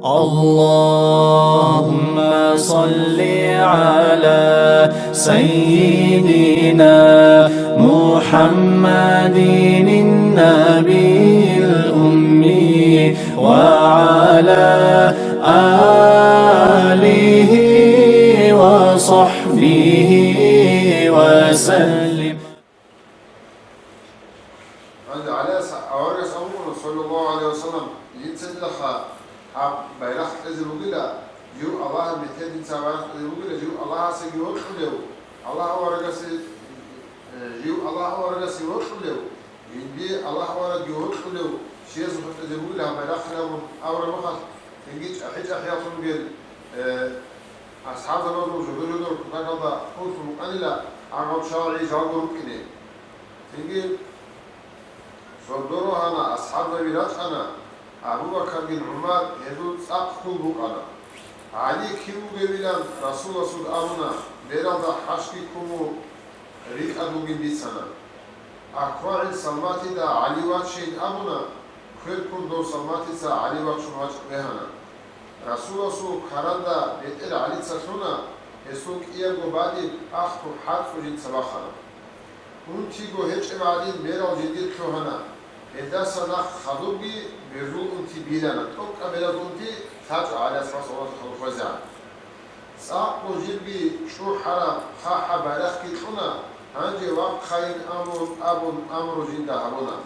اللهم صل على سيدنا محمد النبي الأمي وعلى آله وصحبه وسلم. صلى الله عليه وسلم يتسلخ بيرخ إزروجلا جو الله مثل سواء إزروجلا جو الله سجود له الله ورجس جو الله ورجس له يندي الله ورجود له شيء صفت إزروجلا بيرخ لهم أول مخص تنجيش أحيج أحياطهم بير أصحاب الرسول جدول كذا كل مقللا عقب شارعي جاورهم كده تنجي صدروا أنا أصحاب البلاد أنا أبو بكر بن عمر يدود أقتل أنا علي كيمو جبلان رسول أبونا بيرد حشكي كمو ريك أبو جنبي سنة أقوال سلماتي دا علي واتشين أبونا خير كل دو سلماتي سا علي واتشون واج بهنا رسول كردا بيتر علي تسونا يسوق إيجو بعدين أخو حرف جد سباخنا أنتي جو هيج بعدين ميرال جديد كهنا إذا سنا خدوبي بيرو أنتي بيلانا توك أبدا أنتي تاج على أساس الله خلق وزع ساق وجيبي شو حرام خا بارخ كتونا هنجي وقت خاين أمر جندا هبونا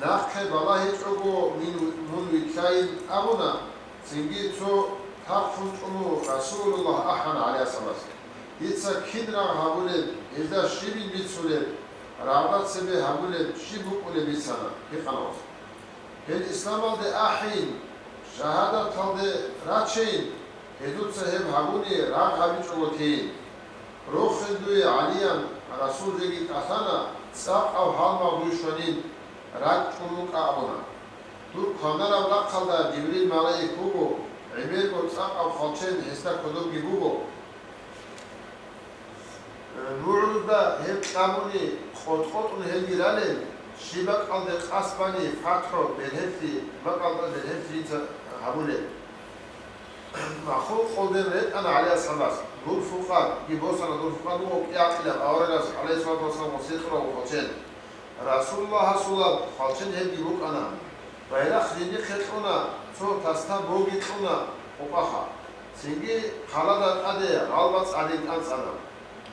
ناخي بالله يتعبو من وكاين أبونا سنجي تو تقفن أمو رسول الله أحنا عليه أساس يتسا كدنا هبولد إذا شبي بيتسولد رابط سبي هبولد شبو قولي بيتسانا في قناص الإسلام ده أحين شهادة تلده راتشين هدوت سهب هبوني راق هبيج أغوتين روخ خندوي عليا رسول جيجي قثانا ساق أو حال مغلوشوانين راق تنوك أعبونا دور قاندر أولاق خلده جبريل ملايك بوبو عمير قد ساق أو خلچين هستا كدوب جبوبو نورد هب قاموني خطون هلجلالي شبك عند قصباني فتحو بالهفي بقى بالهفي هبولي مخوف خودم رد أنا عليه الصلاة دور فقار يبوسنا دور فقار هو يعقل أورجس عليه الصلاة والسلام وسيطرة وخلشين رسول الله صلى الله خلشين هب يبوك أنا وإلى خليني خلقنا شو تستا بوجيتنا وقخا سيجي خلادا أدي غلبت عليك أنسانا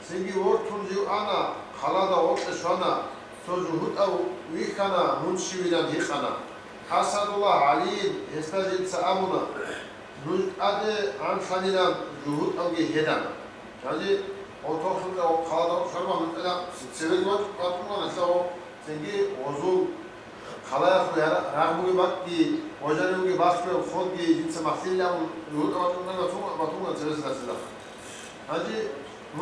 سيجي ورتون جيو أنا خلادا وقت شوانا سوجود أو ويخنا منشوينا ديخنا حسد الله علي يستجد سأمنا نجد أدي عن خلينا جهود أو جهدنا يعني أوتوخنا أو خلادا شرما من ألا سيبقى وقتنا نساو سيجي وزول خلايا خلايا رغبوي بقى وجانوي باشبه خودي جنس محسين لهم جهود أوتونا بطونا سيبقى هذه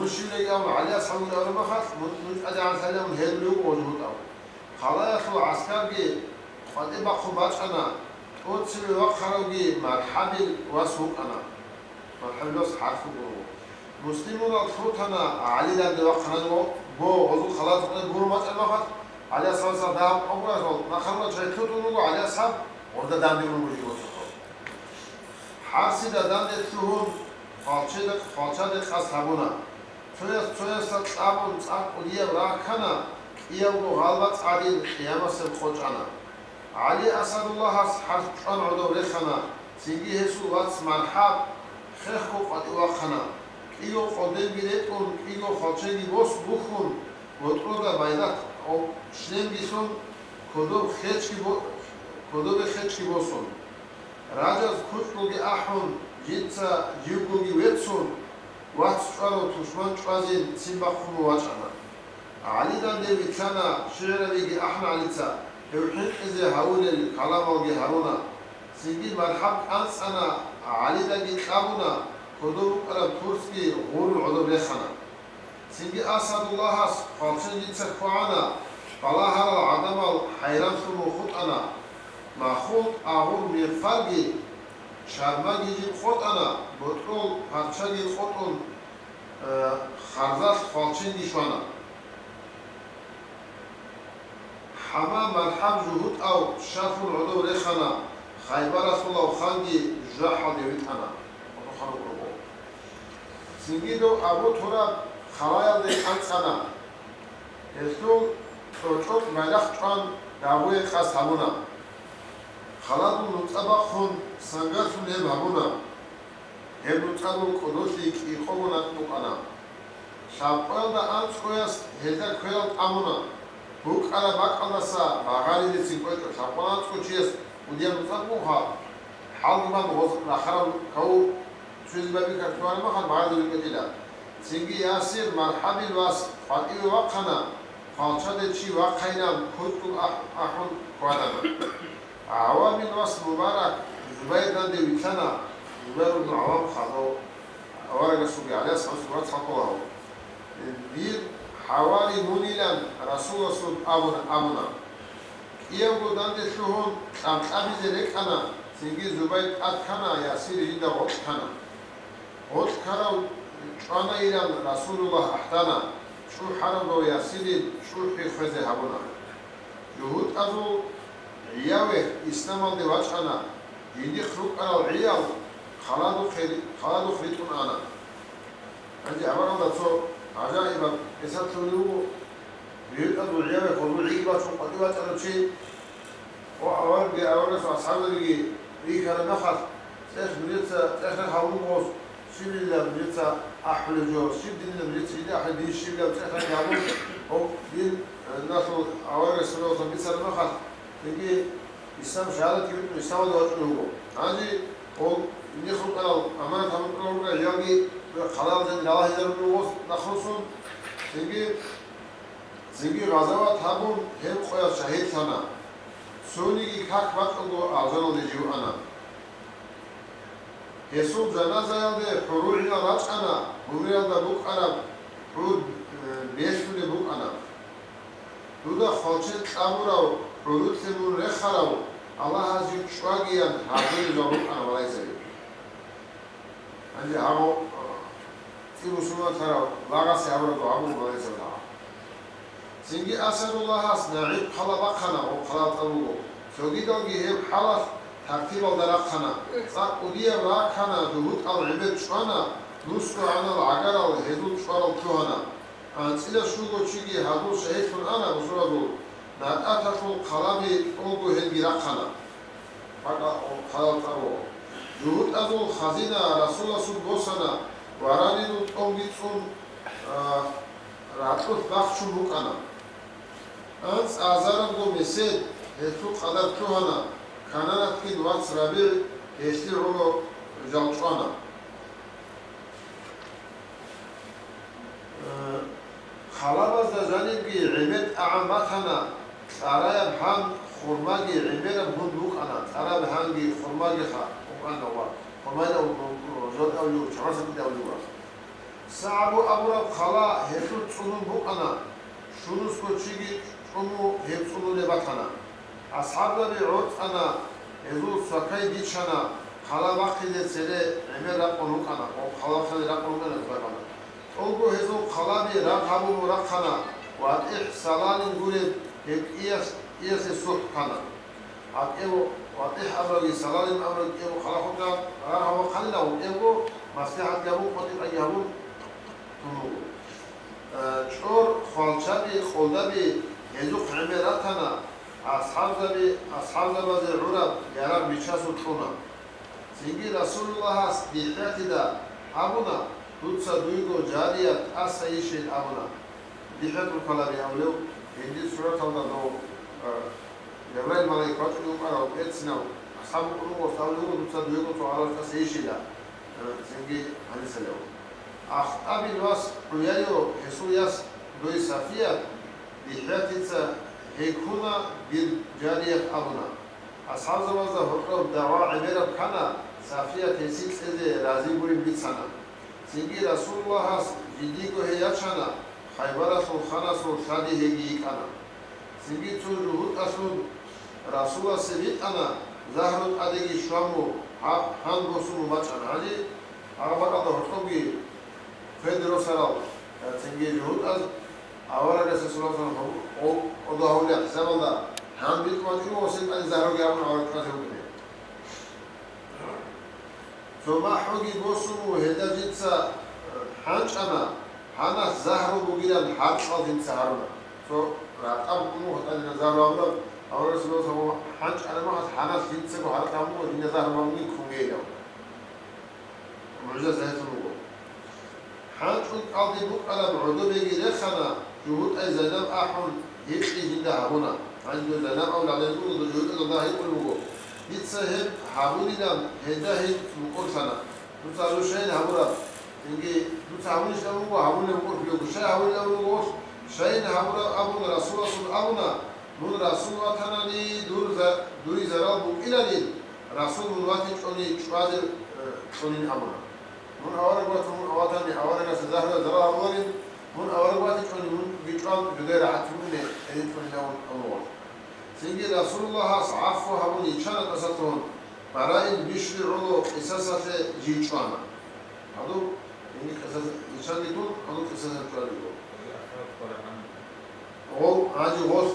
مشيلة يوم على أصحاب الأربعة خاص مش عن سلام هيلو وجود أو خلاص العسكر جي قد يبقى خباز أنا أوتسي وقت خروجي مرحبا وسوق أنا مرحبا لوس حرف برو مسلمون الخوت أنا علي لان وقت خرجوا بو وزو خلاص برو ما تأمل على أساس دام أبغى ما خلنا شيء تقولوا على أساس ورد دام يقولوا بيجوا حاسد دام يتلوهم خالشة أصحابنا تويس تابون تأكليه راكنا يوم غلبت علي قيامة سبخوجنا علي أسأل الله حرف أن عدو رخنا سيجي هسو واتس مرحب خيخو قد وخنا إيو قدم بيتون إيو خالشة بوس بخون وترودا بينات أو شنم بيسون كدوب خيشكي بوسون راجز كتلوغي أحون جيتسا جيوغوغي ويتسون واتشارو تشمان شازين سيمبخون واتشانا علي دان دي بيتانا شعر بيجي احنا عليتا يوحين إذا هاول الكلام وجي هارونا سيجي مرحب أنس أنا علي دان دي تابونا كدوب أنا تورسكي غور العدو ريخانا سيجي أسد الله خالشين جيتسا كوانا فلاها العدم الحيران ثم خط أنا ما خط أغور ميفرقي شرما گیجیم خود انا بطول پرچه گید خودون خرزاز خالچین دیشوانا همه مرحب جهود او شرف العدو ریخانا خیبر رسول الله خانگی ჟაჰალ დევიტანა ოთახანო გრობო სინგიდო აბო თორა ხალაიალდე ანცანა ესო წოწ მალახ ჭან დაღვე ყას ამონა ხალადუ ნუწაბა ხონ სანგასუნე ბაბონა ემუწაბო კოდოსი იყოვონა ტუკანა შაპყელდა ანცხვეას ჰედა ქველა ამონა ბუკარა ბაკალასა ბაღარიდი ცინკვეტო შაპყელანცხვეჩიეს უდია ნუწაბუხა ჰალგმან ღოს ნახარალ კაუ ჩვიზბები ქართუანა მახან ბაღარიდი კეტილა სინგი ასირ მარჰაბილ ვას ფატივი ვაყანა ხალჩადე ჩი ვაყაინა ქუტუ ახონ ყვადანა ავამინ ვას მუბარაკ ზუბაიდან დევიცანა ზუბაირ იბნ ავამ ხალო ავარაგასუგი ალიას ხალსუგად ხალკოლაო ბირ ჰავარი მუნილან რასულასულ ამუნა იაგო დანდე შუჰონ წამწაბიზე რეკანა სინგი ზუბაირ ატქანა იასირი იდა ოთქანა ოთქარა ჭანა ირან რასულულlah აჰტანა შუ ჰარადო იასირი შუჰი ხეზე ჰაბუნა ჯუჰუდ აზუ იავე ისლამალდე ვაჭანა დიდი ხრუკარალ იავ ხალადუ ხრიტუნანა ანჯი აბარანდაცო აჯაიბა ესათულიუ ვიეტადუ იავე ხოლმე იგიბა ჩუ პატივაჭაროჩი ო ავარგი ავარგასო ასავდიგი იქარა ნახალ წეხ მრიცა წეხ ჰაუნგოს შივილა მრიცა აჰლეჯო შიბდინა მრიცა იდა აჰლეჯი შივილა წეხ ჰაუნ ო ინ ნასო ავარგასო სამიცარ ნახალ იგი ისამ ჟალათი ვიტო ისამ დავაჭრუგო ანჯი ო ნიხრუკალ ამან თამკროვრა იაგი ხალალზე ნალაჰიზარუგოს ნახოსუნ ზიგი ღაზავა თაბუნ ჰემ ყოა შაჰიდთანა სუნიგი ქაკ ბატონგო აზაროლი ჯუანა ესუ ზანაზაილდე ფურუინა რაჭანა მურიალდა ბუკარა პრუ ბესული ბუკანა დუდა ხალჩე წამურავ პროდუქციულ რეხარავ ალაჰაზი ჭვაგიან ჰაბილი ზობუკანა ვალაიზები ანჯი ამო წირუსუნათარავ ლაღასი აბრადო ამო ვალაიზება სინგი ასადულაჰას ნაიბ ხალაბახანა ო ხალატალუგო ზოგიდოგი ჰებ ჰალას თარტიბალ დარახანა წაკუდია რახანა დუჰუტალ იბეთ ჭვანა ნუსკო ანალ აგარალ ჰედულ ჭვარალ თუანა ანცილა შუგოჩიგი ჰადულ შეეთუნ ანა უსურადულ ნატათაშულ ხალამი ოგო ჰედი რახანა პაკა ხალატალუგო დუჰუტაზულ ხაზინა რასულასულ გოსანა ვარანინუ ტონგიცუნ რატოს ბახჩუ მუკანა ანც აზარანგო მესედ ეთუ ყადარ თუანა ქანარათკინ ვაც რაბი ესტი როლო ჟალჭვანა ხალაბაზ და ზანიბი ემეთ აამათანა წარაია ჰან ხურმაგი ემერა ბუნდუკანა წარა ჰანგი ხურმაგი ხა უკანა ვა ხურმადა ზოდავიუ ჩასაკი დავიუა სააბუ აბურაბ ხალა ჰესუ წუნუ ბუკანა შუნუს კოჩიგი წუნუ ჰეწუნულე ბათანა ასჰაბები როწანა ეზუ საკაი დიჩანა ხალა ვახილე ცერე ემერა ყონუკანა ო ხალა ხალე რა ყონუკანა ზბანა ოგო ჰეზუ ხალაბი რა ხაბუ რა ხანა ვატი სალანი გურე იას სუჰკანა აკევო ვატი ჰაბაგი სალანი ამრ კევო ხალა ხოდა რა ჰავა ხალილა ოგო მასლაჰატ გაბუ ხოდი ყიაბუ ჭორ ხალჩადი ხოლდაბი ეზუ ხემერათანა ასჰაბზე ურაბ яра მიჩასუ თუნა სინგი რასულულაჰას დიხათიდა ამუნა თუცა დუიგო ჯარია ასაიში ამუნა დიხათუ ხალარი აულევ ინდი სურათავდა ნო ებრაილ მალაიკათი უკარა ეცნა ასჰაბუ ყურუ თავლუ თუცა დუიგო თვალა ასაიშილა სინგი ანისელეო ახტაბი ვას პრიაიო ესუიას დოი საფია დიხათიცა ეკუნა ბილ ჯარია ამუნა ასჰაბზავაზა ჰოყრობ დავა ემერა ქანა საფია თესიце რაზი გური ბიცანა სინგი რასულულაჰას ვიდიგო ჰეაჩანა ხაიბარასულ ხანასულ შადი ჰეგი იკანა სინგი ცურუ ჰუტასულ რასულასე ვიტანა ზაჰრუ ყადიგი შვამუ ჰან გოსულუ მაჭანა ალი აღბაკალდა ჰოყრობი ფედროსარალ სინგი ჰუტას ავარაგას სულავსან ო ოდაჰული ახსაბალდა ჰან ბიტმაჭუ ოსიტანი ზაჰრუ გაბუნ ავარკაზე უკიდე ثم حوجي بوسو هدا جنسا حنش أنا حنا زهر بوجيلا حد قاضي سهرنا سو رأب مو هذا نزار الله أو رسول الله سو حنش أنا ما حنا جنسا وحنا كمو هذا نزار مامي كونجيلا معجزة هذا الموضوع حنش قاضي بوك على بعده بيجي لخنا جهود أي زناب أحون يبقي جندا هنا عنده زناب أو لا يقول جهود الله يقول الموضوع يتسهل حاولي لام هدا هيد مقول سنة نتسألو شيء هبورا إنجي نتسألوني شيء هبورا هبورا مقول فيو شيء هبورا مقول شيء هبورا أبونا رسول الله أبونا من رسول الله تناني دوري زرال بوك إلى دين رسول الله تجوني شوادر شونين أبونا من أورق وقت من أواتني أورق سزهر زرال أولين من أورق وقت تجوني من بيجوان جدير عتمني أيد من لون أول سيدي رسول الله صعفوا هبوني كانت أسطون برای بیشتر رو اساسات جیچوانا. هادو اینی اساس ایشانی تو هادو اساسات چواری رو. او آنجی وس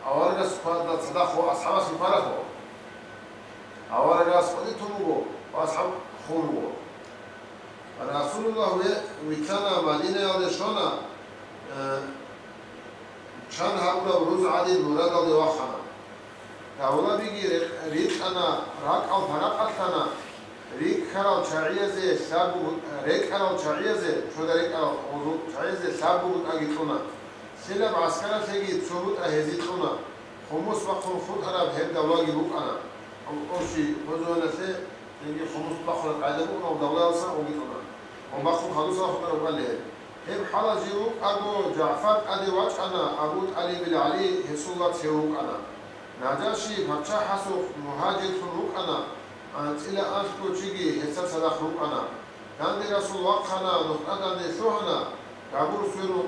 آوارگاس فادا صدا خو أصحاب سفارة خو. آوارگاس فادی تومو و أصحاب خونو. رسول الله ویتانا مدینه یادشانا چند هفته روز عادی مراد داده واخنا. داولا بيجي ريك أنا راك أو فرق أنا ريك كراو شعيزة سابو ريك كراو شعيزة شو ده ريك كراو شعيزة سابو أجيتونا سلب عسكرة تيجي تصوت أهزيتونا خمس بقول خود أنا بهب دولة جيبوك أنا أو شيء بزوجنا سه تيجي خمس بقول عدبوك أو دولة وصا أجيتونا وبقول خلوص أخذ أقول له هم حلا جيبوك أبو جعفر أدي واج أنا أبو علي بن علي هسولة تيوك أنا نجاشي بچه حسو مهاجر فروق أنا أنت إلى أنتو تيجي هسه صدق روق أنا عند رسول الله خنا نقطة عند ثوهنا قبول فيرو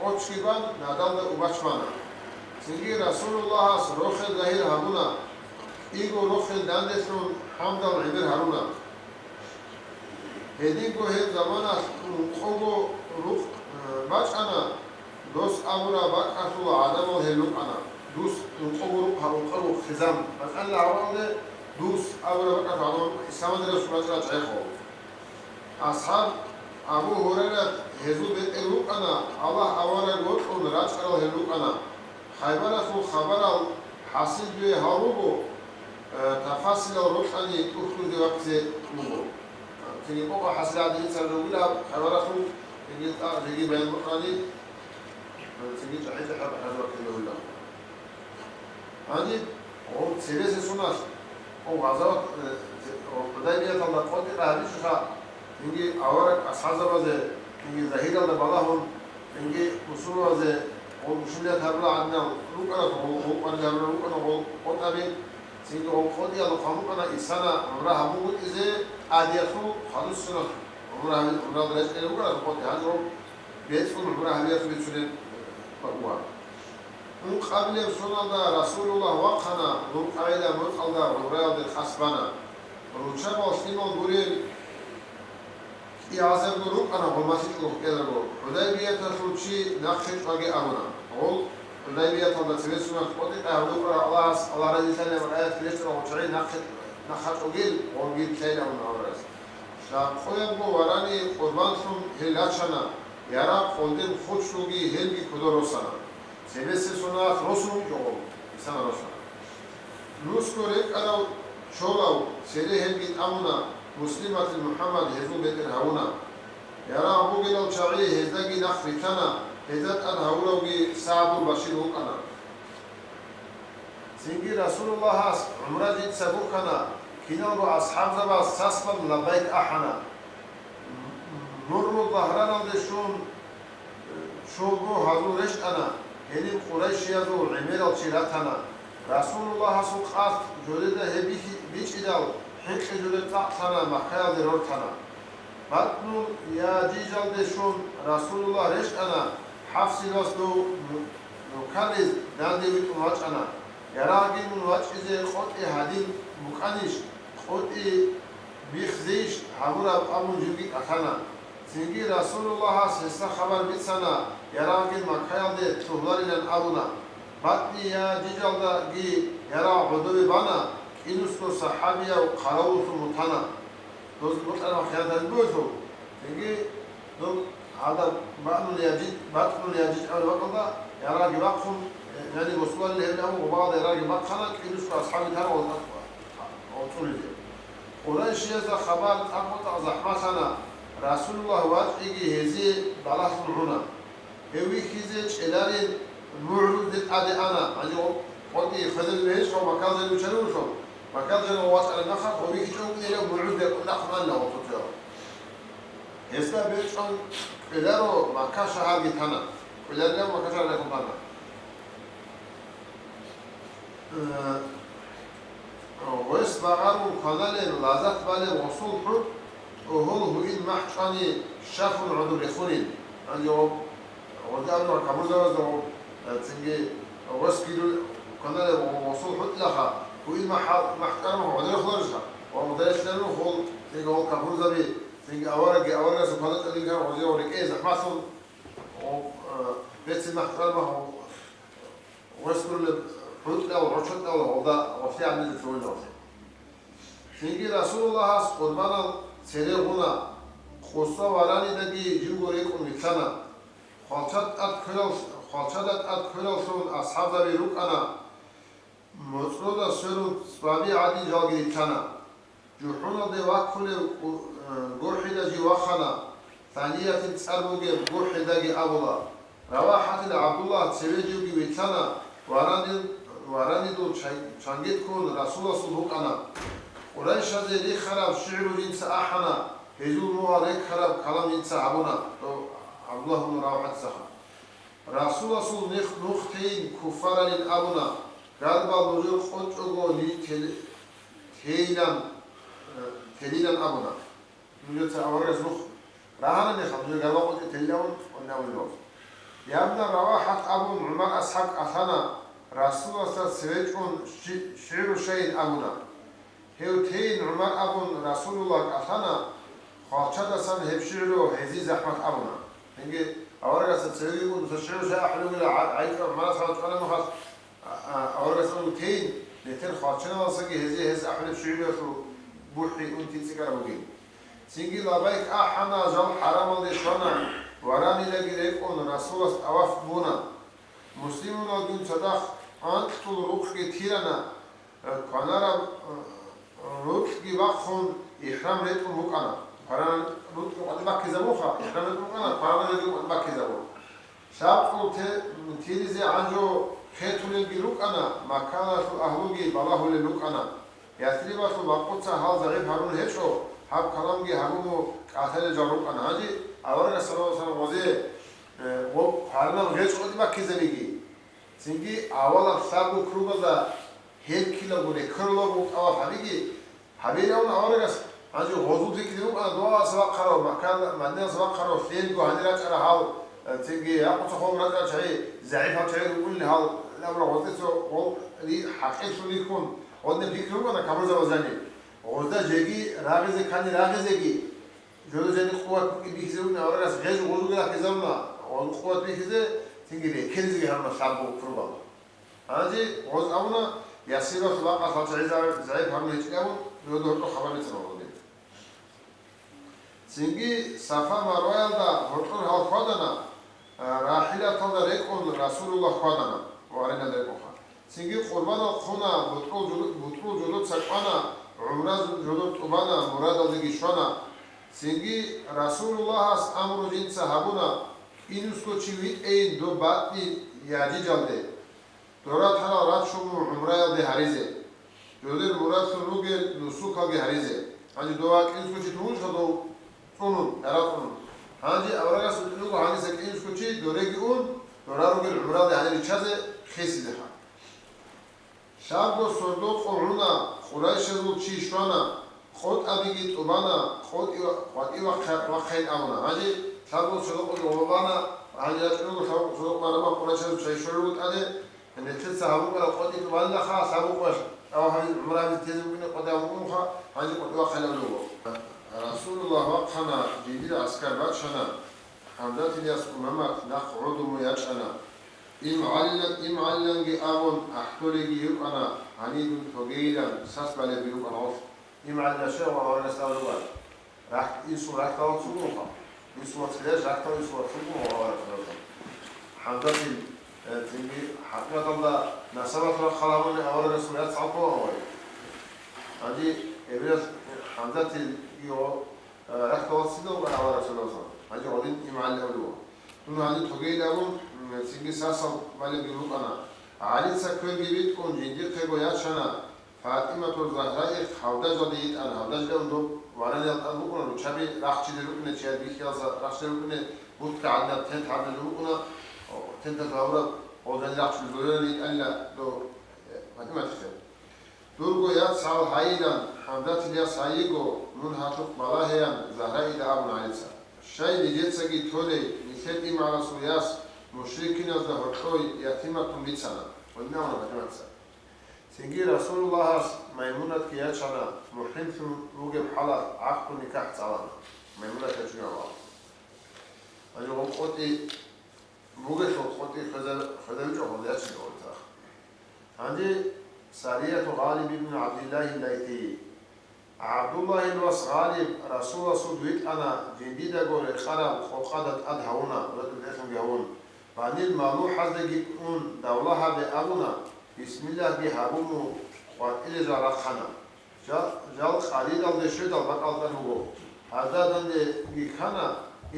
أوتشيبان نادال أوباشمانا سيجي رسول الله روح الظاهر هرونا إيجو روح الدند ثون حمد العبر هرونا هديكو هد زمانا خوجو روح باش أنا دوس أمورا باك أسوا عدم وهلوك أنا دوس نقبرو هنقبرو خزام بس أنا عوامل دوس أمورا باك أسوا إسلام درس رجلا تعيخو أصحاب أبو هريرة هزو بيت هلوك أنا الله أورا قول أن راج كرو هلوك أنا خيبر فو خبر حاصل به هروبو تفاصيل الروح أني أخذ ذي وقت نبو تيجي بقى حاصل عدين سرقولا خبر فو تيجي بين مقالي تيجي تعيد حب حلوة كله ولا عندي هو سيريس سوناس هو غزوات بداية الله قد هذه شخص تيجي أورك أصحاب زبادة تيجي ظهير الله بلاهم تيجي مسؤول هذا هو مسؤولية هبلا عنا لوك أنا هو أنا هبلا لوك أنا هو قطعي تيجي هو قدي الله قامو أنا إنسانا عمره همود إذا عاديته خالص سنة عمره درج لوك أنا قطعي هذا هو بيتفون عمره هبيته بيتفون بقوة. مقابل سنة رسول الله وقنا مقابل مقابل ربيع الخصبنا. روشة مسلم غورين يعزم غروب أنا بمسجد كذا غور. حدايبية تروشي نقشة واجي أمنا. أول حدايبية تبغى تسوي سنة قدي أهلو الله رضي الله عنه آيات كريستنا وشرعي نقشة أجيل وأجيل كيل أمنا أورس. شاقويا بوراني قربانهم هلاشنا. يرى خودن خودشوگی هلگی کدو روسانا سبس سونا روسو جو إنسان روسانا نوس كوريك أنا شولاو سيري هلگی أمونا مسلمة محمد هزو بيتر هونا يرى أبو جلال شعري هزاگي نخفتنا هزات أن هولاوگي سعد البشير هوكنا سينجي رسول الله عمره جيد سبوكنا كنا بو أصحاب زبا ساسبا لبيك أحنا نور ظهرنا دشون شوبو هذو رشت أنا هني قريش يزو عمير الشيراتنا رسول الله سقط جودة هبي بيش إدال حق جودة تعطنا مخيال درورتنا بطنو يا جيجال دشون رسول الله رشت أنا حفص لسلو نكاليز نادي بيت مواج أنا يراجي من واج إذا خط هادين مكانيش خط بيخزيش حبورا أمون جوجي أخنا سيجي رسول الله سيسا خبر بيتسنا يراجي مكايل ده تهلاري لن أبونا بطني يا جيجال ده جي يرا عدوي بانا إنسكو صحابيا وقراوس متنا دوز بطلع خيانة البوثو تيجي دو هذا بطن الياجيج أول وقت يراجع بقهم يعني وصول اللي هنا وبعض يراجع بقنا إنسكو أصحابي ترى وطول اليوم وليش يزا خبر أقوى زحمتنا رسول الله واجئي هذي بلاش معنا هوي كيزج إلارين معروض أدي أنا يعني قلت خذل ليش هو مكان زي وشلون شو مكان زي واسع النخل هو يجون إلى معروض نخل له وتجار هسه بيجون إلارو مكان شهر جتنا إلارو مكان شهر لكم أنا ويس بعارو كذا لازات بالي وصول حب وهو إن محشاني شاف العذر يخونين عن يوم وجاءنا كمرزا وزو تنجي وسكيل كذا وصول حب لها وإن محشانه عذر يخلصها ومدرس لنا هو تنجي هو كمرزا بي تنجي أورق سبحانه اللي كان وزير وركيز حماسون وبيت المحشانه هو وسكيل حب له وعشق له وضع وفي عمل الفلوس تنجي رسول الله قربانا سيرهنا خصوصا وراني دقي جيوغوريكم مثلنا خالشات أدخلوا أصحاب ذي ركنا مطرود سرود سبابي عادي جاغي تنا جوحنا دي وكل غرحي دجي وخنا ثانية تسألوغي غرحي دجي أبولا رواحة عبد الله تسيرجوغي ويتنا وراني دو شانجيت كون رسول الله سبحانه قريش هذا لي خراب شعر جنس أحنا هزول نوع لك خراب كلام جنس عبنا عبد الله بن رواحة سخا رسول الله نختين كفار للأبنا قال بالرجل خد أقولي تليلا أبنا نجد أورز نخ راهنا نخل نجد قال قلت تليون ونعمل نوز يا ابن رواحة أبو عمر أسحق أثنا رسول الله سيجون شعر شيء أبنا هيوتين عمر أبون رسول الله أثنا خالشة سن هبشيرو هزي زحمة أبونا هنجي أورجا سنسيريون سشيرو شيء أحلو ولا عايز عمر صارت أنا مخاص أورجا سنوتين لتين خالشة نصقي هزي أحلو بشيرو شو بوحي أنتي تسكر بوجين سينجي لبيك أحنا جم حرام الله شنا وراني لقيلك أن رسول الله أوف بونا مسلمون دون صدق أنت طول روح كثيرنا كنارا روتكي بخون إحرام ريتكم مكانا فران روتكم قد بكي زبوخا إحرام ريتكم مكانا فران ريتكم قد بكي زبوخ شابكم تيريزي عنجو خيتو للجلوك أنا مكانا شو أهلوغي بلاه للوك أنا يثريبا شو بقوتسا هال زغيب هارون هيتشو هاب كلامجي هارونو قاتل جاروك أنا هاجي أورغا صلى الله عليه وسلم وزي وفارنا غيش قد بكي زبيجي سنجي أولا سابو كروبا هيل كيلو بولي كرلو بوك أو حبيجي حبيجون أورجس عنده غزو تكليو أنا دوا سباق قرار مكان مدينة سباق قرار فين جو هنيرات على حال تيجي أقصى خو رجع شيء زعيم هالشيء يقول لي هال لا ولا غزته هو اللي حقيقة شو يكون غزنا فيكرو أنا كمل زوجاني غزة جيجي راجز كاني راجز جيجي جودو جاني قوة بيكزون أورجس غير غزو كذا كذانا قوة بيكزه تيجي ليه كنزي هم شابو كروبا هذه غز أونا يصير خلاق أصلا زعيم هم يتجاون يودون خبر يتناولون سينجي صفا مرويل دا هرطور هال خدنا راحلة تدا ريكون رسول الله خدنا وارنا ريكوها سينجي قربان الخنا بطرول جلود سكوانا عمره جلود تبانا مراد لگی شوانا سينجي رسول الله اس امر جنس هبونا اینوسکو چیوید این دو باتی یادی جلده دورات هلا رات شوم عمره ده هریزه جودر مراد سنوگه نسوکا به هریزه هنجی دوات اینوسکو چی تون شدو تونون دراتون هنجی اورگا سنوگو هنجی سک اینوسکو چی دورگی اون دوراروگه عمره ده هریزه چازه خیسی ده شاب دو صندوق قرنا خدایش رو چی شوانا خود ابیگی توبانا خود ایوا وقین امونا هنجی شاب دو صندوق قرنا هنجی اتنوگو صندوق مرما قرایش رو چی شروع اده ان تلسا هبوك قد يتولى خاص هبوك او هاي عمره تيزبين قد يومها هاي قد وخلوا له رسول الله وقنا جديد عسكر باتشنا حمدات الياس امامك نقعد مياتنا იმ ალიანგი ამონ ახტოლეგი უკანა ანიდუ თოგეიდან სასბალები უკანა ოს იმ ალია შევა ვარასტავება რა ისო რა თავსუღო ისო ცერა რა თავსუღო ვარასტავება ჰანდათი ძინგი ჰაკრატალდა ნასაბათრა ხალამონე ავარასულა ცალკოვარი ადი ებრეს ჰანდათი იო რა თავსუღო ავარასულა ადი ოდინ იმ ალია ნუ ადი თოგეიდან ძინგი სასაბალები უკანა ალიცა ქვეგივით კონჯინჯი ხეგო яჩანა ფატიმა თო ზაჰრაი ხავდაჟადი იტან ჰავდაჟდო ვარანელ ტანუკუნა რუჩაბი რახჩიდი რუკნე ჩერბი ხიალსა რახჩი რუკნე ბუტკა ანა თენ თამე რუკუნა თენ თავრა ოდენ რახჩი ზოელი იტანლა დო ფატიმა ხე დურგო яცალ ჰაიდან ჰავდათილია საიგო ნუნ ჰატუ ბალაჰიან ზაჰრაი და აბუნა ალიცა შაიდი ჯეცაგი თოლე მიხეტი მარასუიას მუშრიკინას და ჰორტოი იათიმათუ მიცანა ოდნაუნა ფატიმაცა სინგი რასულულაჰს მაიმუნათ კიაჩანა მუჰიმთუ რუგე ფალა ახტუ ნიკაჰ წალანა მაიმუნათ ეჩუნა აჯო ყოტი რუგე ყოტი ხედავიჭო ხოდიაჩი ორთა ანდი სარიათუ ღალიბ იბნ აბდილაჰ ლაითი აბდულლაჰ იბნ ღალიბ რასულullah სუდვით ანა ჯინდიდა გორე ხარა ხოყადათ ადჰაუნა რატო დეხანგი აუნ ბანილ მალუ ჰაზდგი უნ დავლაჰა ბე აბუნა ბისმილლაჰ ბი ჰაბუმუ ყვატილე ზარახანა ჟალ ხალიდალდე შედალ ბაკალდანუგო ჰაზდადანდე გიქანა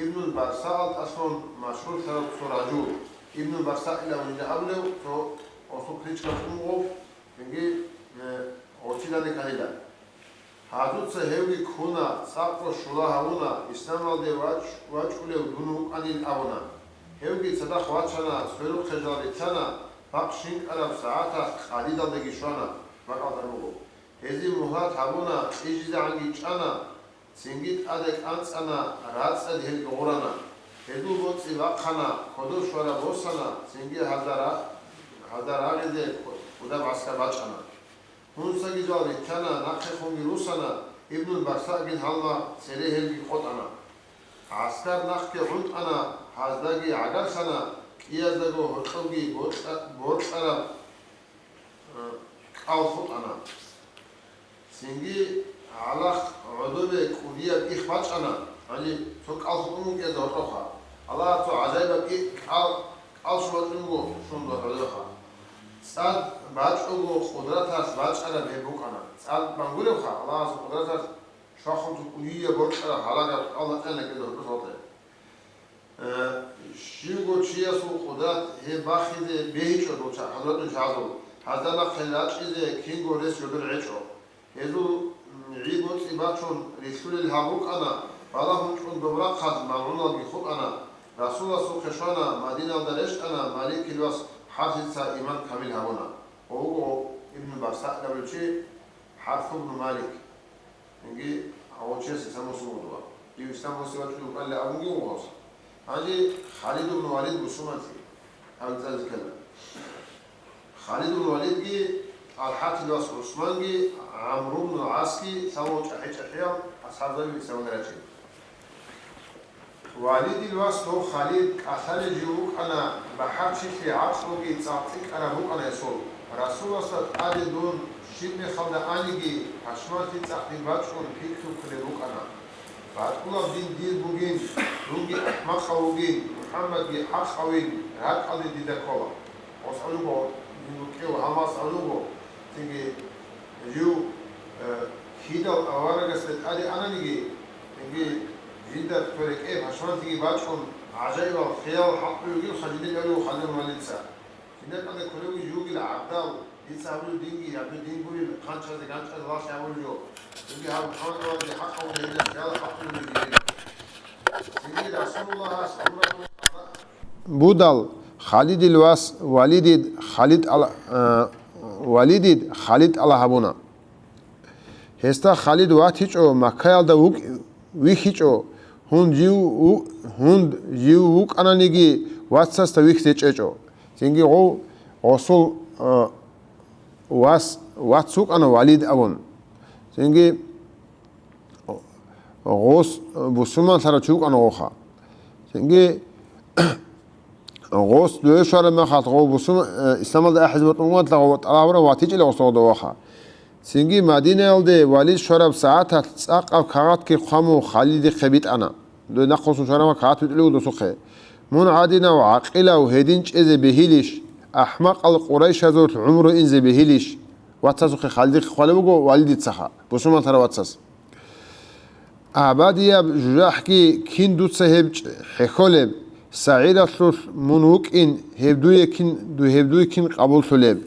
იბნულ ბარსაალ ასონ მაშრულ სორაჯუ იბნულ ბარსაილა უნდა აბლევ თო ოსუ ქრიჩკასუმუგო ინგი ოჩილადე კალიდა ჰაზუცე ჰევგი ქუნა საფრო შულაჰაუნა ისნამალდე ვაჭულევ დუნუ ყანილ აბუნა ჰევგი სადა ხვაჩანა სფერუ ხეჟალი ჩანა ბახშინ ყარაბ საათა ყალიდალდე გიშვანა ბაკალდანუგო ეზი მუჰათ აბუნა იჯზანგი ჭანა სინგით ადე კანცანა რაცად ჰელ გორანა ედუ ბოცი ვახანა ქოდო შვარა ბოსანა სინგი ჰადარაგეზე უდა ბასკა ბაჭანა უნსაგი ჯავი ჩანა ნახე ხონგი რუსანა იბნულ ბარსაგი ჰალვა ცერე ჰელგი ყოტანა ასკარ ნახკე უნტანა ჰაზდაგი აგარსანა კიაზდაგო ჰოწოგი ბორწარა ყალხოტანა სინგი ალახ ოდობე კუდია იხბაჭანა ანი თო ყალხოტუნუ კეზა ოთოხა ალა თო აზაიბა კი ყალშუატუნუგო შუნდო ჰალახა წად ბაჭოგო ხუდრათას ბაჭარა ბებუკანა წად მანგურეხა ალა აზ ხუდრათას შახუნ კუდია ბორწარა ჰალაგა ყალატანა კეზა ოთოხა შიგო ჩიასუ ხუდრათ ე ბახიზე ბეიჭო როცა ჰაზრატუნ ჩაზო ჰაზალა ხელაჭიზე კინგო რეს ჯოდერ ეჭო ეზუ რიბოცი ბაჩონ რისულელ ჰაბუკანა ბალაჰუნჭუნ დობრა ხაზ მალუნალგი ხუტანა რასულას უხეშანა მადინალდა რეშტანა მალიკილვას ჰაფიცა იმან კამილ ჰაბუნა ოგო იბნ ბარსა დაბრჩი ჰარფუ ბნ მალიკ ინგი აუჩეს სამოსულობა იუსტამოსი ვაჭუ უკალე აგუნგი უღოს აჯი ხალიდ ბნ ვალიდ ბუსუმათი ალწალ კალა ხალიდ ბნ ვალიდგი ალჰათილვას უსმანგი ამრუ ბნ ასკი სამოჭა ჰეჭახია ასაბები სამონერაჭი ვალიდილვას თო ხალიდ კასალე ჯიუკანა ბაჰარჩი ხი აფსლოგი წაფი კარა უკანა ესო რასულასა ადედუნ შიმე ხალდა ანიგი აშმართი წაფი ბაჭკუნ ფიქრუ ქლე უკანა ბატკულა ბინ დილ ბუგინ რუგი მახაუგი მუჰამმადი ჰახავი რაკალი დიდაკოლა ოსალუგო ნუკეო ჰამას ალუგო თინგი ჯუ ჰიდალ ავარაგასე ალი ანანიგი თინგი ვინდა თორეკე ბაშმართი ბაჭკუნ აჟაივა ხეალ ჰაყუგი ხაჯიდელუ ხალე მალიცა ინდაკანე ქოლეგი ჯუგილა აბდალ იცაბლუ დინგი აბი დინგური ხანჩაზე განჭაზე ლაშე ამოლიო ინგი ჰამ ხანვადი ჰაყავი ედა ხეალ ჰაყუგი ინგი რასულულაჰ სალლალლაჰუ ბუდალ ხალიდილვას ვალიდიდ ხალიდ ალა ჰაბუნა ჰესტა ხალიდ ვათიჭო მაქაალდა ვიხიჭო ჰუნ ჯიუ უკანანიგი ვაცასთა ვიხზე ჭეჭო სინგი ღო ოსულ ვაც უკანა ვალიდ აბონ სინგი ღოს ბუსუმან სარა ჩუკანა ოხა სინგი غوص دوشار ما خاط غو بسم إسلام الله أحد بتموت لغو طلعوا واتيج إلى وصول واخا سنجي مدينة الدي والد شرب ساعات تساق أو كارات كي خامو خالد خبيت أنا دو نقص شرب كارات بتلو دو سخة من عادنا وعقلة وهدينش إذا بهيلش أحمق القريش هذول عمره إنزي بهيلش واتسخ خالد خالبو والد تسخا بسم ترى واتسس عبادية جاحكي كين دوت سهب حكولب سعيد أصلوش منوك إن هبدوي كين قبول سلب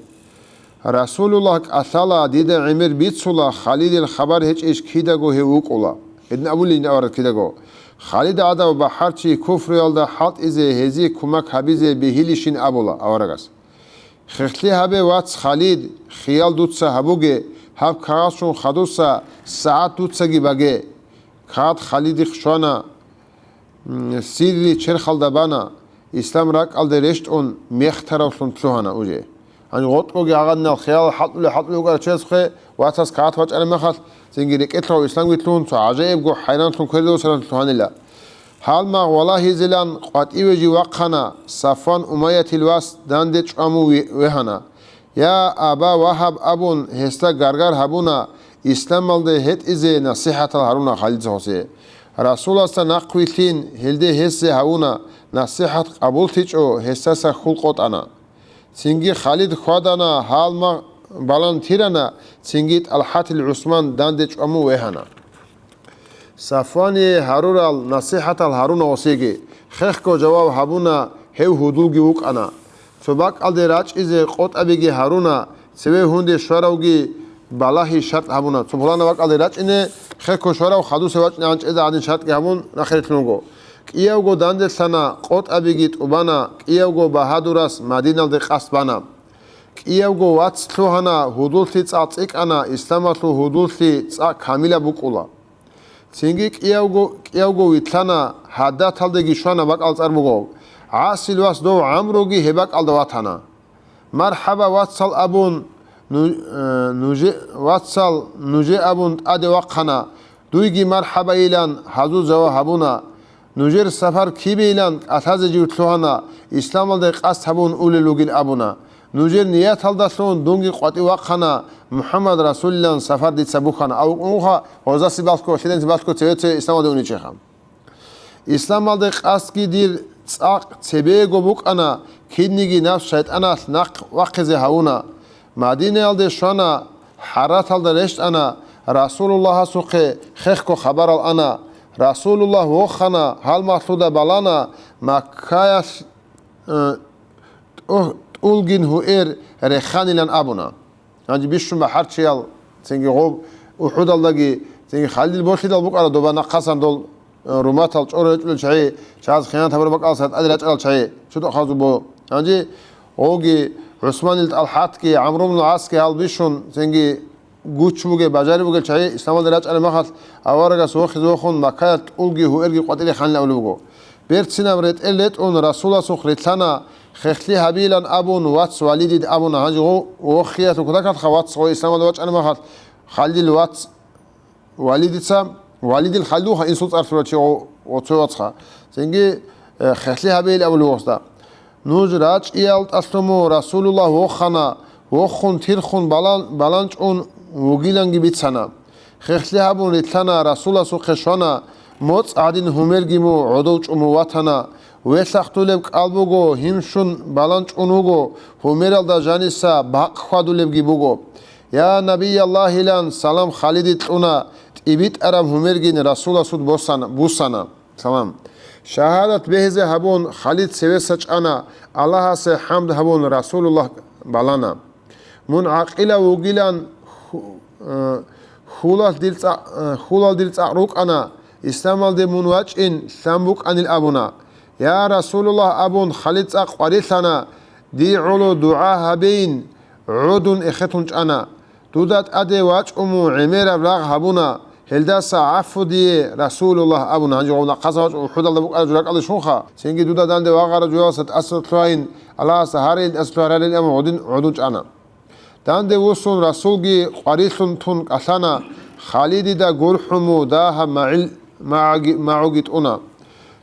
رسول الله أصلا ديدا عمر بيت صلا خالد الخبر هيج إيش كيدا جو هيوك الله إدن أبولي نأورد كيدا جو خالد عدا وبحرشي كفر يالدا حط إزي هزي كمك هبيزي بهيلشين أبولا أورغاس خختلي هبه واتس خالد خيال دوتسا هبوغي هب كاراسون خدوسا ساعت دوتسا جي بغي خاد خالد خشوانا سيري چرخل دبانا اسلام راك الده رشت اون مختراوسون تلوهانا اوجه يعني غطقو غاغنا الخيال حطلو غار چسخه واتس كات واچ انا مخات زنگي ركتو اسلام ويتلون تو عجائب جو حيران تون كردو سلام تلوهان الله حال ما والله زلان قاطي وجي وقنا صفان اميه الواس داند چامو وهانا يا ابا وهب ابون هستا غرغر هبونا اسلام الده هت ازي نصيحه هارونا خالد حسين رسول الله نقويتين هلده هسه هاونا نصيحت قبول تيچو هسه خلقوت انا سنگي خالد خدانا حال ما بالان تيرانا سنگيت الحات العثمان داندچ امو وهانا صفواني هارورال نصيحت الهارون وسيگي خخكو جواب هبونا هو هدوگي وك انا سباق الدراج از قوت ابيگي هارونا سوي هوند شوراوگي بالله شرط هبونا سبحان وقت الدراج انه خخكو شوراو خدو سواچ نانچ از ادين شرط گهمون نخرتلونگو کیاوگو داند سنا قوت ابيگيت وبانا کیاوگو بهادوراس مدينه د قصبانا کیاوگو واتس توهانا هدولتي صاصيق انا اسلاماتو هدولتي صا كاميلا بوقولا سينگي کیاوگو ويتلانا حدا تالدگي شوانا باقال صربوگو عاصل واس دو عمروگي هباق الدواتانا مرحبا واتسال ابون نوجي ابون ادي وقنا دويگي مرحبا ايلان حزو جوابونا نوجر سفر کی بیلان اتاز جوتلوهانا اسلام الده قصد هبون اول لوگیل ابونا نوجر نیت هلدسون دونگی قاطی وقنا محمد رسول الله سفر دید سبوخانا او اونها حوزه سیبالکو شدن سیبالکو تیوت اسلام الده اونی چخم اسلام الده قصد کی دیر تساق تبیگو بوکانا کینیگی نفس شیطانا نق وقز هاونا مدینه الده شوانا حرات الده رشت انا رسول الله سوقه خخکو خبر انا رسول الله وخنا حال مطلوده بالانا مكايش اولگين هوئر رخاني لن ابونا يعني بيشون بحر چيال سنگي غوب احود الدگي سنگي خالد البوشي دل بوك على دوبا نقصان دول رومات الچور يجل چعي شاز خيانات هبر بقال سات ادل اجل چعي شدو خازو بو يعني اوگي عثمان الحاتكي عمرو بن العاص كي حال بيشون سنگي گوچ بوگه بازاری بوگه چای استعمال درج علم خاط اوارگا سوخ زوخون مکات اولگی هو ارگی قاتل خان اول بوگو برتسنم رت الت اون رسول سوخ رتنا خخلی حبیلان ابون واتس والدید ابون هاجو وخیات کداکات خوات سو استعمال درج علم خاط خالد واتس والدیتسا والد الخلدو این صوت ارفلو چو و تو واتسا سنگی خخلی حبیل اول وستا نوجراج ایالت اسلمو رسول الله وخنا وخون تیرخون بالانچ اون وگیلنگی بیتسانا خخلی هبون ریتلانا رسول سو خشوانا موت عدین همرگیمو عدوچ امواتانا ویساختولب قلبوگو همشون بالانچ اونوگو همرال دا جانیسا باق خوادولب گیبوگو یا نبی الله لان سلام خالدیت اونا تیبیت ارم همرگین رسول سود بوسانا سلام شهادت بهزه هبون خالد سویسچ انا الله سه حمد هبون رسول الله بالانا من عقيلة وقيلان خلال دلت أروك أنا استعمال دي منواج إن سامبوك عن الأبونا يا رسول الله أبون خالد أقواريثنا دي علو دعاء هبين عودن إختنج أنا دودات أدي واج أمو عمير أبلاغ هبونا هلداسا عفو دي رسول الله أبونا هنجي قولنا قصواج وحود الله بوك أجراك الله شوخا سينجي دودات عندي واغر جواسة أسر تلاين الله سهارين أسر تلاين أمو عودنج أنا دانده وصول رسولگی قریسون تون قسانا خالدی دا گرحمو داها معوگیت اونا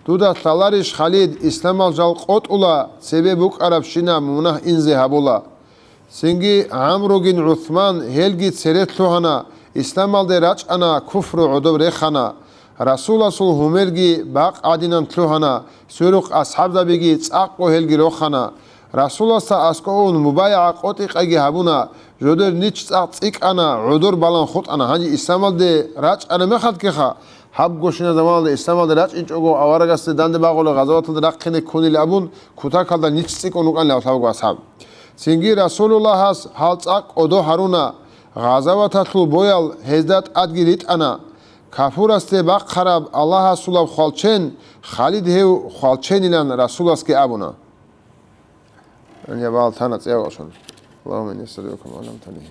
Duda talarish Khalid Islam al-Jal qotula sebeb uqarab shina munah inze habula. Singi Amrugin Uthman helgi tseret lohana Islam al-de rachana kufru udub rekhana. Rasulullah sul humergi baq adinan tlohana suruq ashab da begi tsaqo helgi rokhana. Rasulullah sa askoun mubaya qoti qagi habuna joder nich tsaqana udur balan khutana haji Islam al-de rachana mekhad kekha hab goshina zamanında İslam'da raç inç ogo avaragası dande bağlı gazavatında rakkine konil abun kutakalda niçsik onukan lavtavu ashab. Singi Rasulullah has halçak odo haruna gazavatatu boyal hezdat adgirit ana kafuraste bak kharab Allah sulav khalchen Khalid hev khalchen ilan Rasulaski abuna. Yani bal tanat ev olsun. Allahümme nesselukum alam tanih.